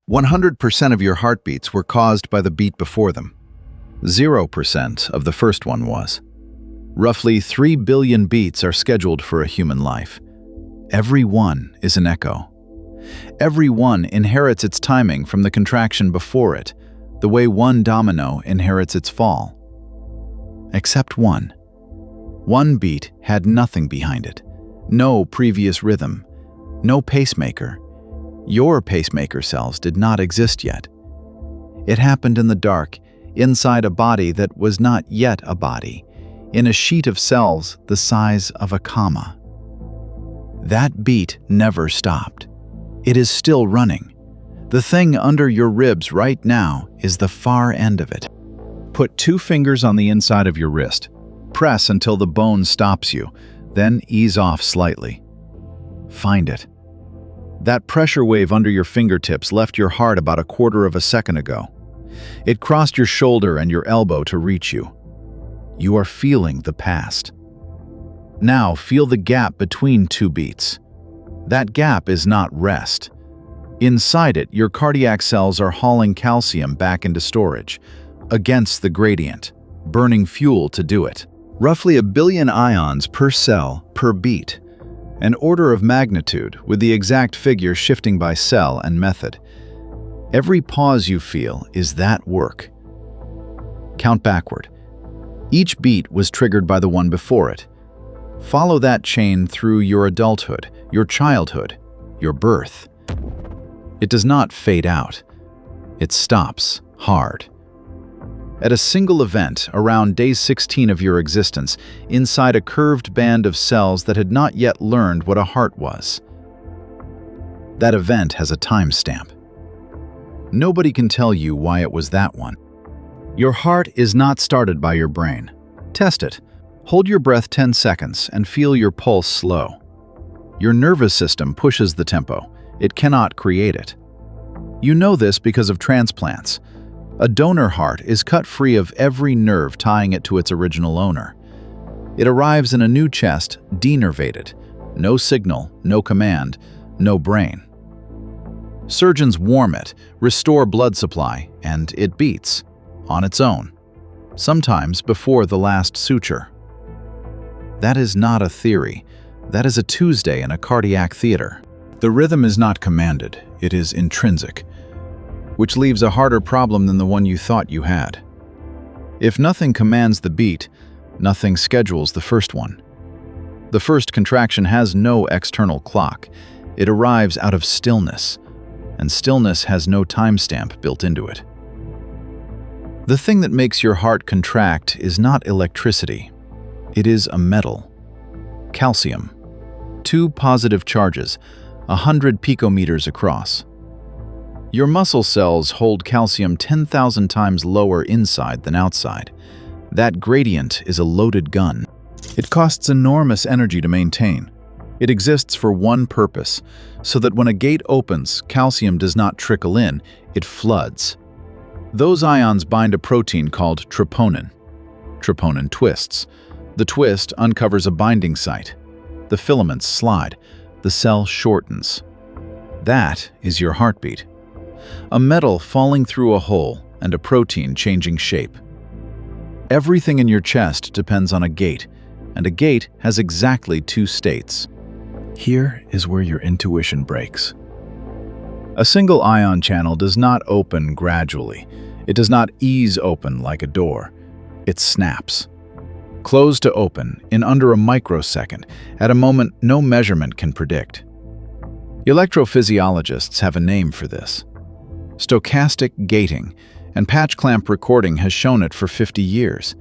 100% of your heartbeats were caused by the beat before them. 0% of the first one was. Roughly 3 billion beats are scheduled for a human life. Every one is an echo. Every one inherits its timing from the contraction before it, the way one domino inherits its fall. Except one. One beat had nothing behind it. No previous rhythm. No pacemaker. Your pacemaker cells did not exist yet. It happened in the dark, inside a body that was not yet a body, in a sheet of cells the size of a comma. That beat never stopped. It is still running. The thing under your ribs right now is the far end of it. Put 2 fingers on the inside of your wrist. Press until the bone stops you, then ease off slightly. Find it. That pressure wave under your fingertips left your heart about a quarter of a second ago. It crossed your shoulder and your elbow to reach you. You are feeling the past. Now feel the gap between 2 beats. That gap is not rest. Inside it, your cardiac cells are hauling calcium back into storage, against the gradient, burning fuel to do it. Roughly 1 billion ions per cell per beat. An order of magnitude, with the exact figure shifting by cell and method. Every pause you feel is that work. Count backward. Each beat was triggered by the one before it. Follow that chain through your adulthood, your childhood, your birth. It does not fade out. It stops hard. At a single event, around day 16 of your existence, inside a curved band of cells that had not yet learned what a heart was. That event has a timestamp. Nobody can tell you why it was that one. Your heart is not started by your brain. Test it. Hold your breath 10 seconds and feel your pulse slow. Your nervous system pushes the tempo. It cannot create it. You know this because of transplants. A donor heart is cut free of every nerve tying it to its original owner. It arrives in a new chest, denervated. No signal, no command, no brain. Surgeons warm it, restore blood supply, and it beats, on its own, sometimes before the last suture. That is not a theory. That is a Tuesday in a cardiac theater. The rhythm is not commanded, it is intrinsic, which leaves a harder problem than the one you thought you had. If nothing commands the beat, nothing schedules the first one. The first contraction has no external clock. It arrives out of stillness, and stillness has no timestamp built into it. The thing that makes your heart contract is not electricity. It is a metal. Calcium. 2 positive charges, 100 picometers across. Your muscle cells hold calcium 10,000 times lower inside than outside. That gradient is a loaded gun. It costs enormous energy to maintain. It exists for one purpose, so that when a gate opens, calcium does not trickle in, it floods. Those ions bind a protein called troponin. Troponin twists. The twist uncovers a binding site. The filaments slide. The cell shortens. That is your heartbeat. A metal falling through a hole and a protein changing shape. Everything in your chest depends on a gate, and a gate has exactly 2 states. Here is where your intuition breaks. A single ion channel does not open gradually. It does not ease open like a door. It snaps. Close to open in under a microsecond, at a moment no measurement can predict. Electrophysiologists have a name for this. Stochastic gating, and patch clamp recording has shown it for 50 years.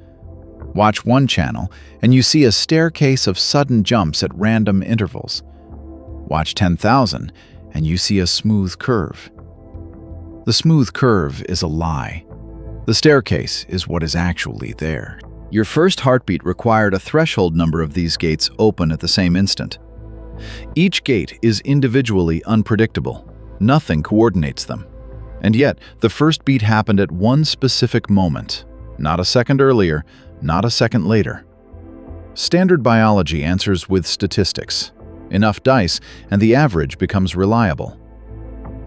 Watch one channel, and you see a staircase of sudden jumps at random intervals. Watch 10,000, and you see a smooth curve. The smooth curve is a lie. The staircase is what is actually there. Your first heartbeat required a threshold number of these gates open at the same instant. Each gate is individually unpredictable. Nothing coordinates them. And yet, the first beat happened at one specific moment, not a second earlier, not a second later. Standard biology answers with statistics. Enough dice, and the average becomes reliable.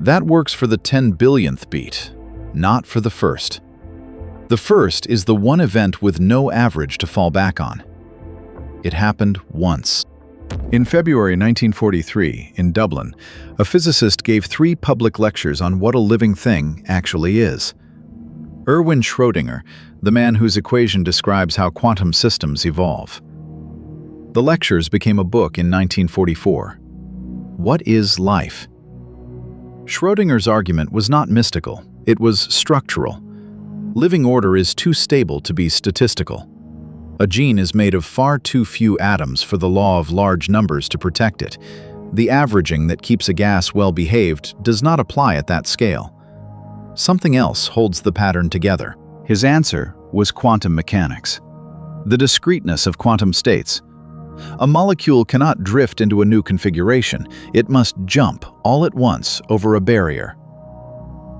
That works for the 10 billionth beat, not for the first. The first is the one event with no average to fall back on. It happened once. In February 1943, in Dublin, a physicist gave 3 public lectures on what a living thing actually is. Erwin Schrödinger, the man whose equation describes how quantum systems evolve. The lectures became a book in 1944. What is life? Schrödinger's argument was not mystical, it was structural. Living order is too stable to be statistical. A gene is made of far too few atoms for the law of large numbers to protect it. The averaging that keeps a gas well-behaved does not apply at that scale. Something else holds the pattern together. His answer was quantum mechanics. The discreteness of quantum states. A molecule cannot drift into a new configuration. It must jump all at once over a barrier.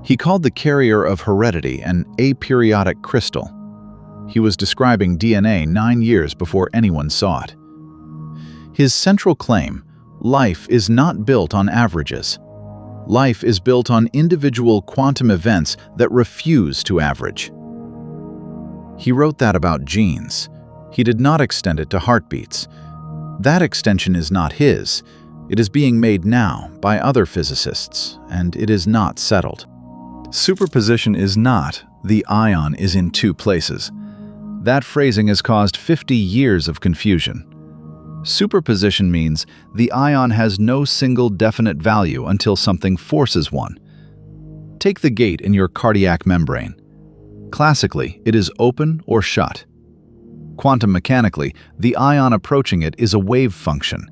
He called the carrier of heredity an aperiodic crystal. He was describing DNA 9 years before anyone saw it. His central claim, life is not built on averages. Life is built on individual quantum events that refuse to average. He wrote that about genes. He did not extend it to heartbeats. That extension is not his. It is being made now by other physicists, and it is not settled. Superposition is not, the ion is in 2 places. That phrasing has caused 50 years of confusion. Superposition means the ion has no single definite value until something forces one. Take the gate in your cardiac membrane. Classically, it is open or shut. Quantum mechanically, the ion approaching it is a wave function,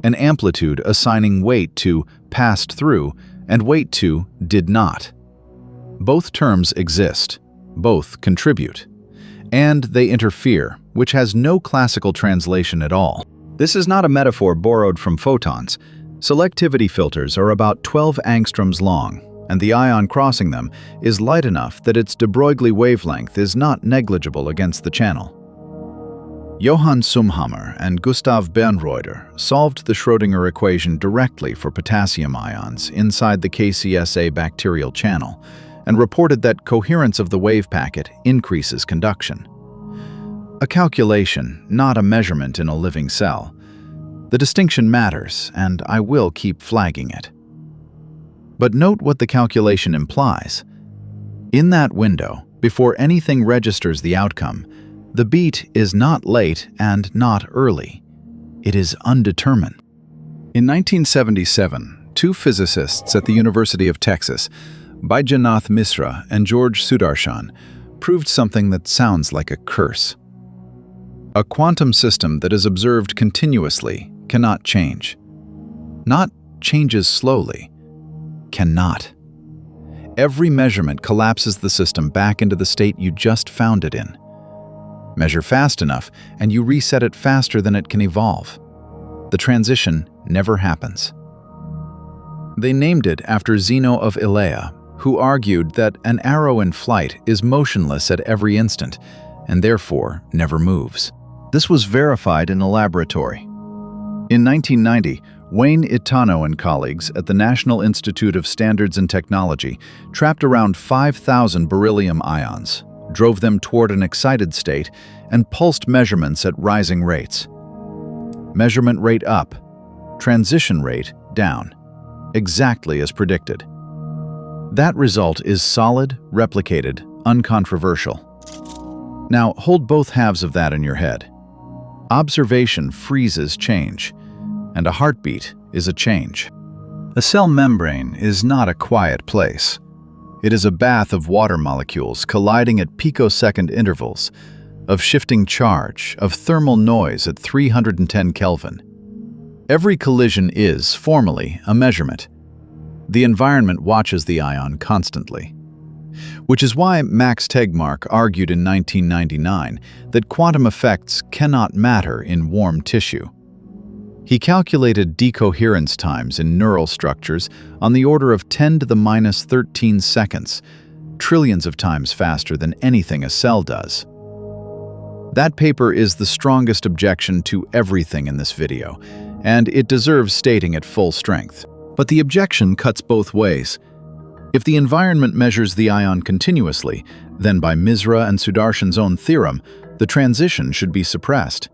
an amplitude assigning weight to passed through and weight to did not. Both terms exist, both contribute, and they interfere, which has no classical translation at all. This is not a metaphor borrowed from photons. Selectivity filters are about 12 angstroms long, and the ion crossing them is light enough that its de Broglie wavelength is not negligible against the channel. Johann Sumhammer and Gustav Bernreuter solved the Schrödinger equation directly for potassium ions inside the KCSA bacterial channel, and reported that coherence of the wave packet increases conduction. A calculation, not a measurement in a living cell. The distinction matters, and I will keep flagging it. But note what the calculation implies. In that window, before anything registers the outcome, the beat is not late and not early. It is undetermined. In 1977, 2 physicists at the University of Texas, Baidyanath Misra and George Sudarshan, proved something that sounds like a curse. A quantum system that is observed continuously cannot change. Not changes slowly. Cannot. Every measurement collapses the system back into the state you just found it in. Measure fast enough, and you reset it faster than it can evolve. The transition never happens. They named it after Zeno of Elea, who argued that an arrow in flight is motionless at every instant, and therefore never moves. This was verified in a laboratory. In 1990, Wayne Itano and colleagues at the National Institute of Standards and Technology trapped around 5,000 beryllium ions, drove them toward an excited state, and pulsed measurements at rising rates. Measurement rate up, transition rate down, exactly as predicted. That result is solid, replicated, uncontroversial. Now hold both halves of that in your head. Observation freezes change, and a heartbeat is a change. A cell membrane is not a quiet place. It is a bath of water molecules colliding at picosecond intervals, of shifting charge, of thermal noise at 310 Kelvin. Every collision is, formally, a measurement. The environment watches the ion constantly. Which is why Max Tegmark argued in 1999 that quantum effects cannot matter in warm tissue. He calculated decoherence times in neural structures on the order of 10 to the minus 13 seconds, trillions of times faster than anything a cell does. That paper is the strongest objection to everything in this video, and it deserves stating at full strength. But the objection cuts both ways. If the environment measures the ion continuously, then by Misra and Sudarshan's own theorem, the transition should be suppressed.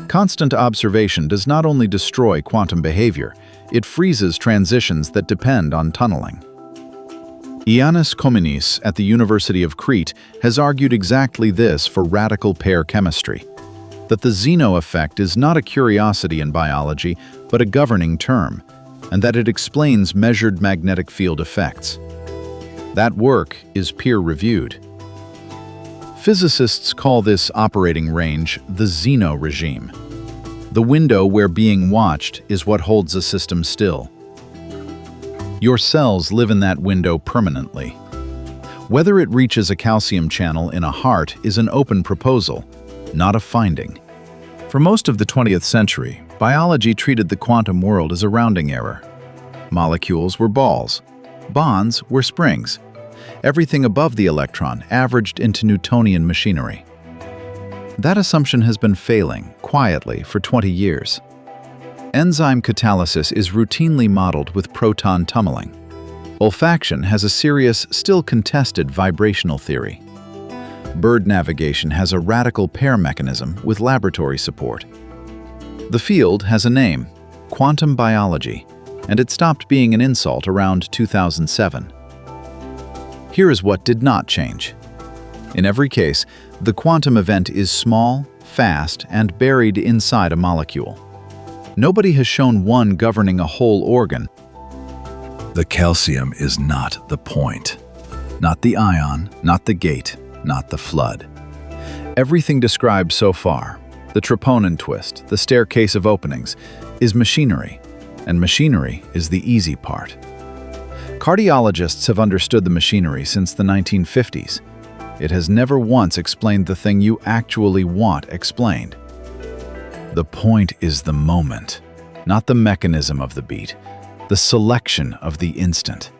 Constant observation does not only destroy quantum behavior, it freezes transitions that depend on tunneling. Ioannis Kominis at the University of Crete has argued exactly this for radical pair chemistry, that the Zeno effect is not a curiosity in biology, but a governing term, and that it explains measured magnetic field effects. That work is peer-reviewed. Physicists call this operating range the Zeno regime. The window where being watched is what holds a system still. Your cells live in that window permanently. Whether it reaches a calcium channel in a heart is an open proposal, not a finding. For most of the 20th century, biology treated the quantum world as a rounding error. Molecules were balls. Bonds were springs. Everything above the electron averaged into Newtonian machinery. That assumption has been failing, quietly, for 20 years. Enzyme catalysis is routinely modeled with proton tunneling. Olfaction has a serious, still contested vibrational theory. Bird navigation has a radical pair mechanism with laboratory support. The field has a name, quantum biology, and it stopped being an insult around 2007. Here is what did not change. In every case, the quantum event is small, fast, and buried inside a molecule. Nobody has shown one governing a whole organ. The calcium is not the point. Not the ion, not the gate, not the flood. Everything described so far, the troponin twist, the staircase of openings, is machinery, and machinery is the easy part. Cardiologists have understood the machinery since the 1950s. It has never once explained the thing you actually want explained. The point is the moment, not the mechanism of the beat, the selection of the instant.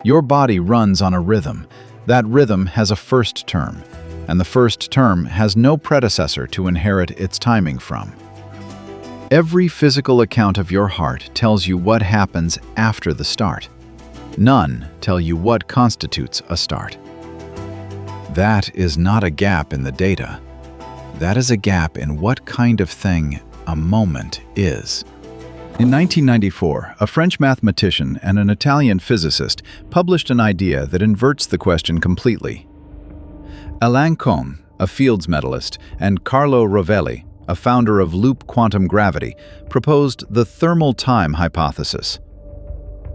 Your body runs on a rhythm. That rhythm has a first term, and the first term has no predecessor to inherit its timing from. Every physical account of your heart tells you what happens after the start. None tell you what constitutes a start. That is not a gap in the data. That is a gap in what kind of thing a moment is. In 1994, a French mathematician and an Italian physicist published an idea that inverts the question completely. Alain Kohn, a Fields medalist, and Carlo Rovelli, a founder of loop quantum gravity, proposed the thermal time hypothesis.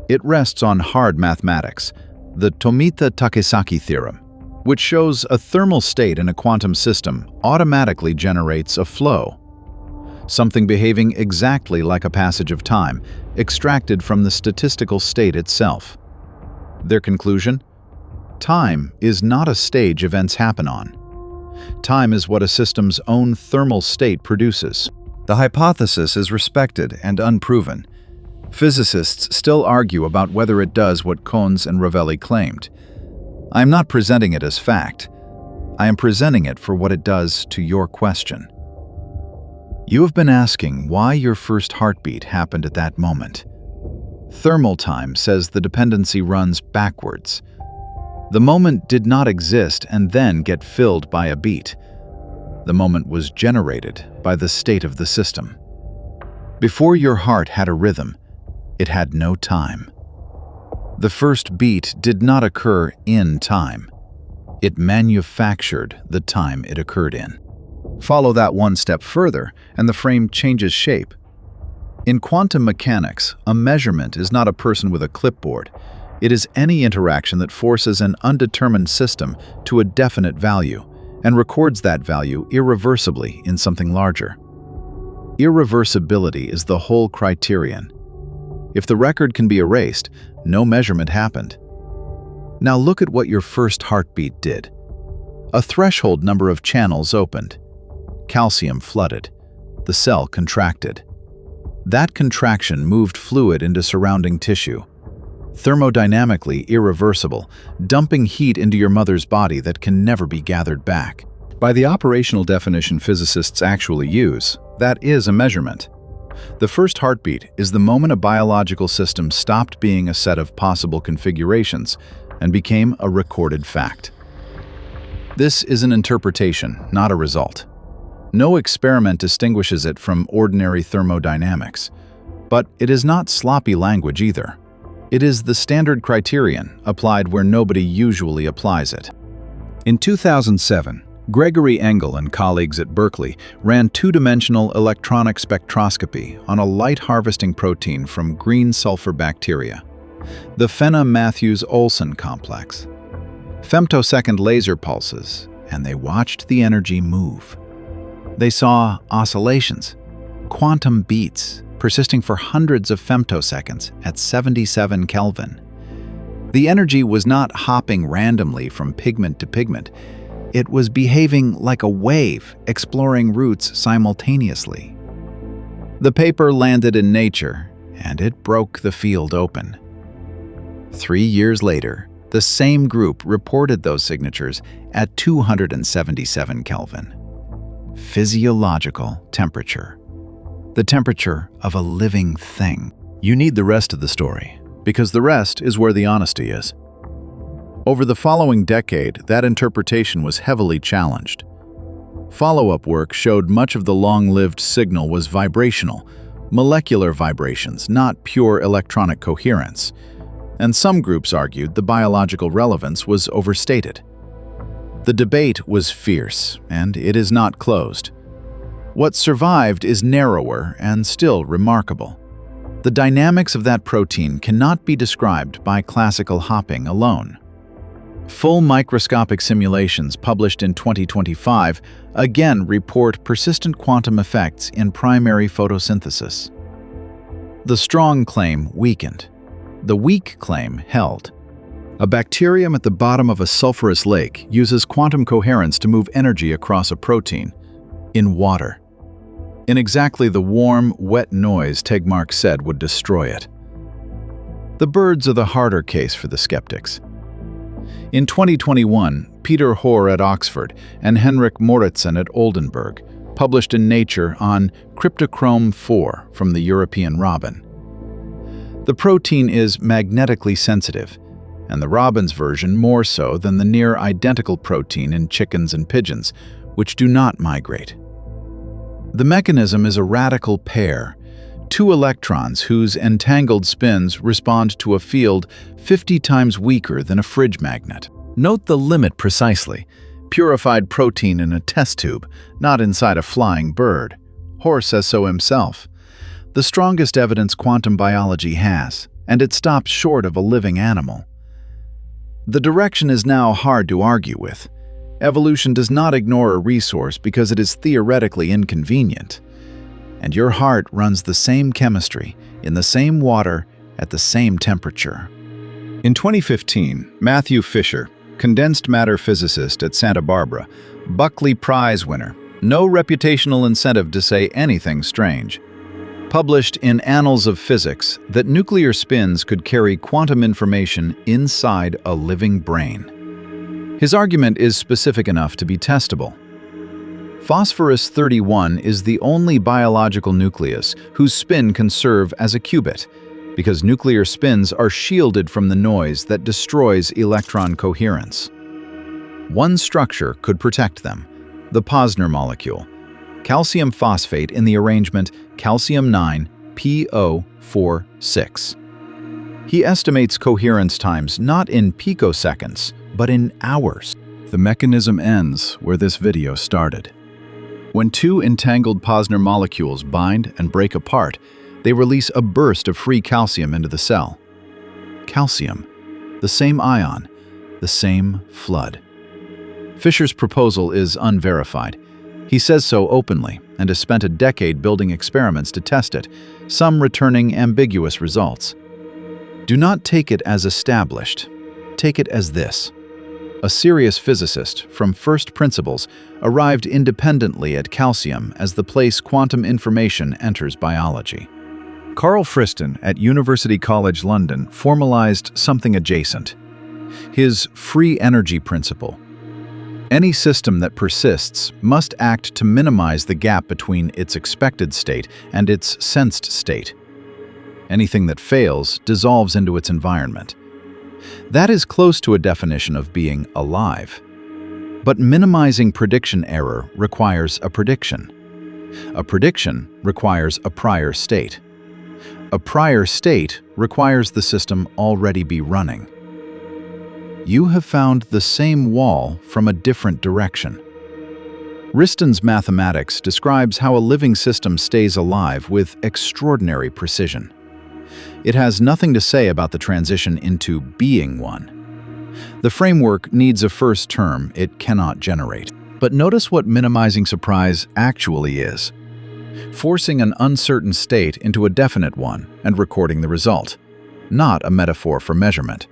It rests on hard mathematics, the Tomita-Takesaki theorem, which shows a thermal state in a quantum system automatically generates a flow. Something behaving exactly like a passage of time, extracted from the statistical state itself. Their conclusion? Time is not a stage events happen on. Time is what a system's own thermal state produces. The hypothesis is respected and unproven. Physicists still argue about whether it does what Kohn and Rovelli claimed. I am not presenting it as fact. I am presenting it for what it does to your question. You have been asking why your first heartbeat happened at that moment. Thermal time says the dependency runs backwards. The moment did not exist and then get filled by a beat. The moment was generated by the state of the system. Before your heart had a rhythm, it had no time. The first beat did not occur in time. It manufactured the time it occurred in. Follow that one step further, and the frame changes shape. In quantum mechanics, a measurement is not a person with a clipboard. It is any interaction that forces an undetermined system to a definite value and records that value irreversibly in something larger. Irreversibility is the whole criterion. If the record can be erased, no measurement happened. Now look at what your first heartbeat did. A threshold number of channels opened. Calcium flooded. The cell contracted. That contraction moved fluid into surrounding tissue. Thermodynamically irreversible, dumping heat into your mother's body that can never be gathered back. By the operational definition physicists actually use, that is a measurement. The first heartbeat is the moment a biological system stopped being a set of possible configurations and became a recorded fact. This is an interpretation, not a result. No experiment distinguishes it from ordinary thermodynamics. But it is not sloppy language either. It is the standard criterion applied where nobody usually applies it. In 2007, Gregory Engel and colleagues at Berkeley ran two-dimensional electronic spectroscopy on a light-harvesting protein from green sulfur bacteria, the Fenner-Matthews-Olsen complex. Femtosecond laser pulses, and they watched the energy move. They saw oscillations, quantum beats, persisting for hundreds of femtoseconds at 77 Kelvin. The energy was not hopping randomly from pigment to pigment. It was behaving like a wave, exploring routes simultaneously. The paper landed in Nature, and it broke the field open. 3 years later, the same group reported those signatures at 277 Kelvin. Physiological temperature. The temperature of a living thing. You need the rest of the story, because the rest is where the honesty is. Over the following decade, that interpretation was heavily challenged. Follow-up work showed much of the long-lived signal was vibrational, molecular vibrations, not pure electronic coherence. And some groups argued the biological relevance was overstated. The debate was fierce, and it is not closed. What survived is narrower and still remarkable. The dynamics of that protein cannot be described by classical hopping alone. Full microscopic simulations published in 2025 again report persistent quantum effects in primary photosynthesis. The strong claim weakened. The weak claim held. A bacterium at the bottom of a sulfurous lake uses quantum coherence to move energy across a protein in water. In exactly the warm, wet noise Tegmark said would destroy it. The birds are the harder case for the skeptics. In 2021, Peter Hoare at Oxford and Henrik Moritzen at Oldenburg published in Nature on cryptochrome 4 from the European robin. The protein is magnetically sensitive, and the robin's version more so than the near-identical protein in chickens and pigeons, which do not migrate. The mechanism is a radical pair, two electrons whose entangled spins respond to a field 50 times weaker than a fridge magnet. Note the limit precisely. Purified protein in a test tube, not inside a flying bird. Hoare says so himself. The strongest evidence quantum biology has, and it stops short of a living animal. The direction is now hard to argue with. Evolution does not ignore a resource because it is theoretically inconvenient. And your heart runs the same chemistry, in the same water, at the same temperature. In 2015, Matthew Fisher, condensed matter physicist at Santa Barbara, Buckley Prize winner, no reputational incentive to say anything strange, published in Annals of Physics that nuclear spins could carry quantum information inside a living brain. His argument is specific enough to be testable. Phosphorus-31 is the only biological nucleus whose spin can serve as a qubit, because nuclear spins are shielded from the noise that destroys electron coherence. One structure could protect them, the Posner molecule, calcium phosphate in the arrangement calcium-9 PO46. He estimates coherence times not in picoseconds, but in hours. The mechanism ends where this video started. When two entangled Posner molecules bind and break apart, they release a burst of free calcium into the cell. Calcium, the same ion, the same flood. Fisher's proposal is unverified. He says so openly and has spent a decade building experiments to test it, some returning ambiguous results. Do not take it as established. Take it as this. A serious physicist from first principles arrived independently at calcium as the place quantum information enters biology. Carl Friston at University College London formalized something adjacent. His free energy principle. Any system that persists must act to minimize the gap between its expected state and its sensed state. Anything that fails dissolves into its environment. That is close to a definition of being alive. But minimizing prediction error requires a prediction. A prediction requires a prior state. A prior state requires the system already be running. You have found the same wall from a different direction. Friston's mathematics describes how a living system stays alive with extraordinary precision. It has nothing to say about the transition into being one. The framework needs a first term it cannot generate. But notice what minimizing surprise actually is. Forcing an uncertain state into a definite one and recording the result, not a metaphor for measurement.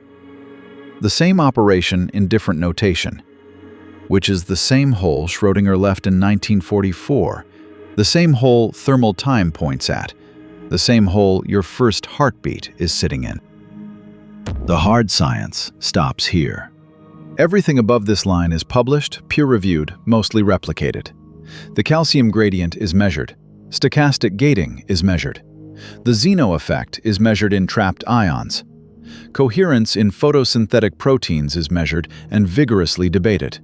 The same operation in different notation, which is the same hole Schrödinger left in 1944, the same hole thermal time points at, the same hole your first heartbeat is sitting in. The hard science stops here. Everything above this line is published, peer-reviewed, mostly replicated. The calcium gradient is measured. Stochastic gating is measured. The Zeno effect is measured in trapped ions. Coherence in photosynthetic proteins is measured and vigorously debated.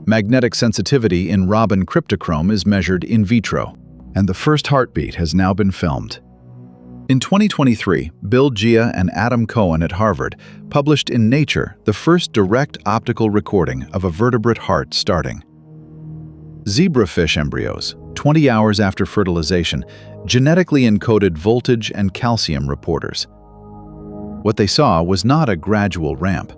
Magnetic sensitivity in Raman cryptochrome is measured in vitro. And the first heartbeat has now been filmed. In 2023, Bill Gia and Adam Cohen at Harvard published in Nature the first direct optical recording of a vertebrate heart starting. Zebrafish embryos, 20 hours after fertilization, genetically encoded voltage and calcium reporters. What they saw was not a gradual ramp.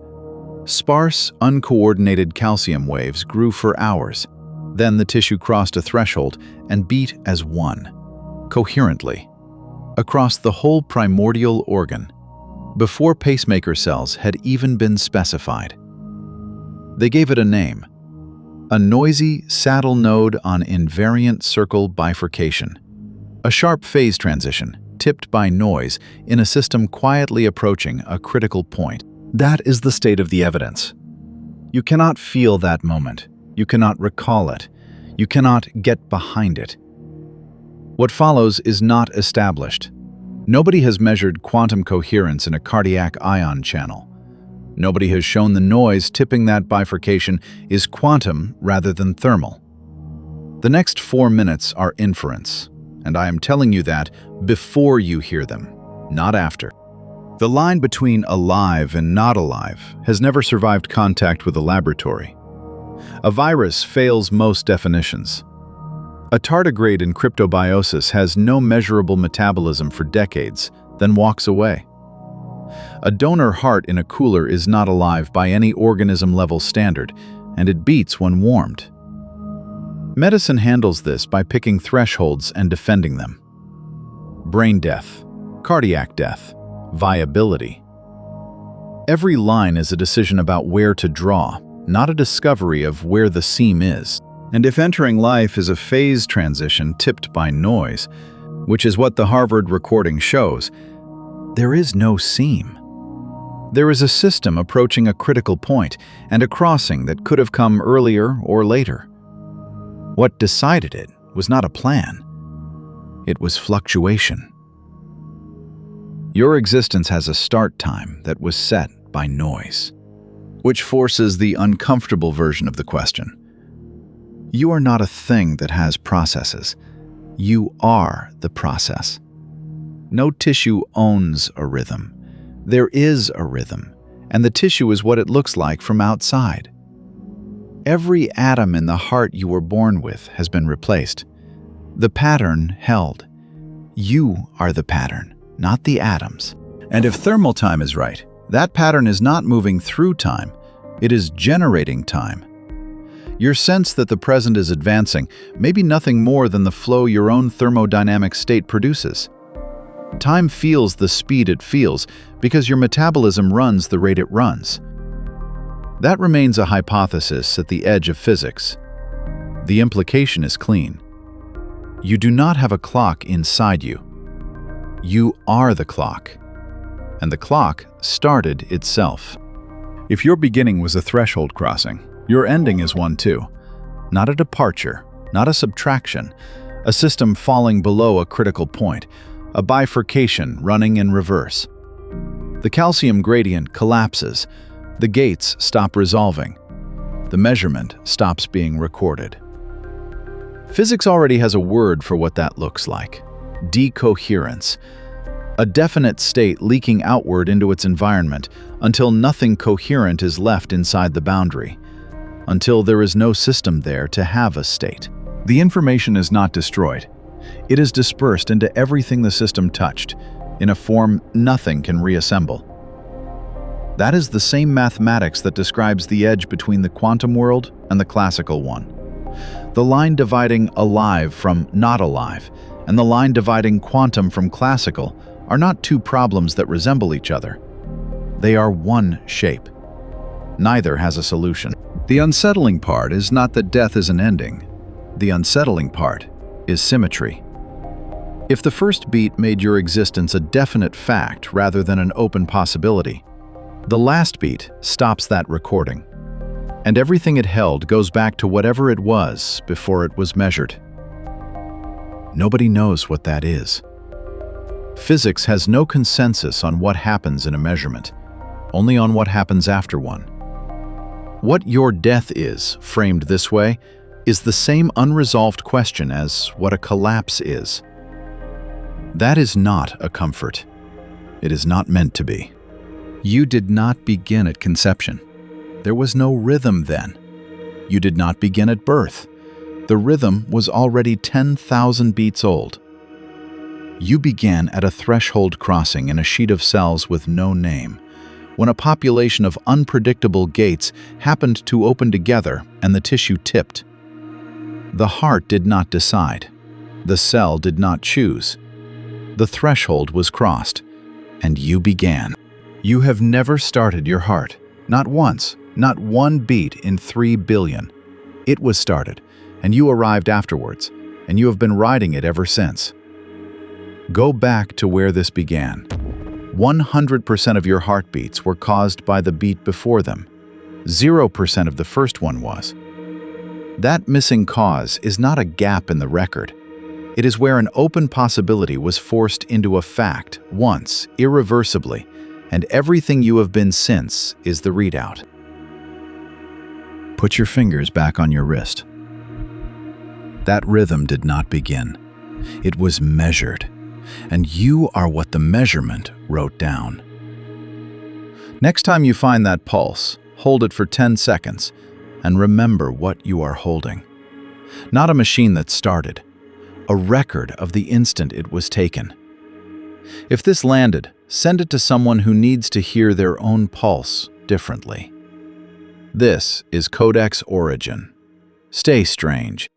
Sparse, uncoordinated calcium waves grew for hours. Then the tissue crossed a threshold and beat as one, coherently, across the whole primordial organ, before pacemaker cells had even been specified. They gave it a name, a noisy saddle node on invariant circle bifurcation, a sharp phase transition tipped by noise in a system quietly approaching a critical point. That is the state of the evidence. You cannot feel that moment. You cannot recall it. You cannot get behind it. What follows is not established. Nobody has measured quantum coherence in a cardiac ion channel. Nobody has shown the noise tipping that bifurcation is quantum rather than thermal. The next 4 minutes are inference, and I am telling you that before you hear them, not after. The line between alive and not alive has never survived contact with a laboratory. A virus fails most definitions. A tardigrade in cryptobiosis has no measurable metabolism for decades, then walks away. A donor heart in a cooler is not alive by any organism-level standard, and it beats when warmed. Medicine handles this by picking thresholds and defending them. Brain death, cardiac death, viability. Every line is a decision about where to draw, not a discovery of where the seam is. And if entering life is a phase transition tipped by noise, which is what the Harvard recording shows, there is no seam. There is a system approaching a critical point and a crossing that could have come earlier or later. What decided it was not a plan. It was fluctuation. Your existence has a start time that was set by noise, which forces the uncomfortable version of the question. You are not a thing that has processes. You are the process. No tissue owns a rhythm. There is a rhythm, and the tissue is what it looks like from outside. Every atom in the heart you were born with has been replaced. The pattern held. You are the pattern, not the atoms. And if thermal time is right, that pattern is not moving through time. It is generating time. Your sense that the present is advancing may be nothing more than the flow your own thermodynamic state produces. Time feels the speed it feels because your metabolism runs the rate it runs. That remains a hypothesis at the edge of physics. The implication is clean. You do not have a clock inside you. You are the clock, and the clock started itself. If your beginning was a threshold crossing, Your ending is one too. Not a departure, not a subtraction, a system falling below a critical point, a bifurcation running in reverse. The calcium gradient collapses, the gates stop resolving, the measurement stops being recorded. Physics already has a word for what that looks like: decoherence. A definite state leaking outward into its environment until nothing coherent is left inside the boundary, until there is no system there to have a state. The information is not destroyed. It is dispersed into everything the system touched, in a form nothing can reassemble. That is the same mathematics that describes the edge between the quantum world and the classical one. The line dividing alive from not alive, and the line dividing quantum from classical, are not two problems that resemble each other. They are one shape. Neither has a solution. The unsettling part is not that death is an ending. The unsettling part is symmetry. If the first beat made your existence a definite fact rather than an open possibility, the last beat stops that recording, and everything it held goes back to whatever it was before it was measured. Nobody knows what that is. Physics has no consensus on what happens in a measurement, only on what happens after one. What your death is, framed this way, is the same unresolved question as what a collapse is. That is not a comfort. It is not meant to be. You did not begin at conception. There was no rhythm then. You did not begin at birth. The rhythm was already 10,000 beats old. You began at a threshold crossing in a sheet of cells with no name, when a population of unpredictable gates happened to open together and the tissue tipped. The heart did not decide. The cell did not choose. The threshold was crossed, and you began. You have never started your heart, not once, not one beat in 3 billion. It was started, and you arrived afterwards, and you have been riding it ever since. Go back to where this began. 100% of your heartbeats were caused by the beat before them. 0% of the first one was. That missing cause is not a gap in the record. It is where an open possibility was forced into a fact once, irreversibly, and everything you have been since is the readout. Put your fingers back on your wrist. That rhythm did not begin. It was measured, and you are what the measurement wrote down. Next time you find that pulse, hold it for 10 seconds, and remember what you are holding. Not a machine that started, a record of the instant it was taken. If this landed, send it to someone who needs to hear their own pulse differently. This is Codex Origin. Stay strange.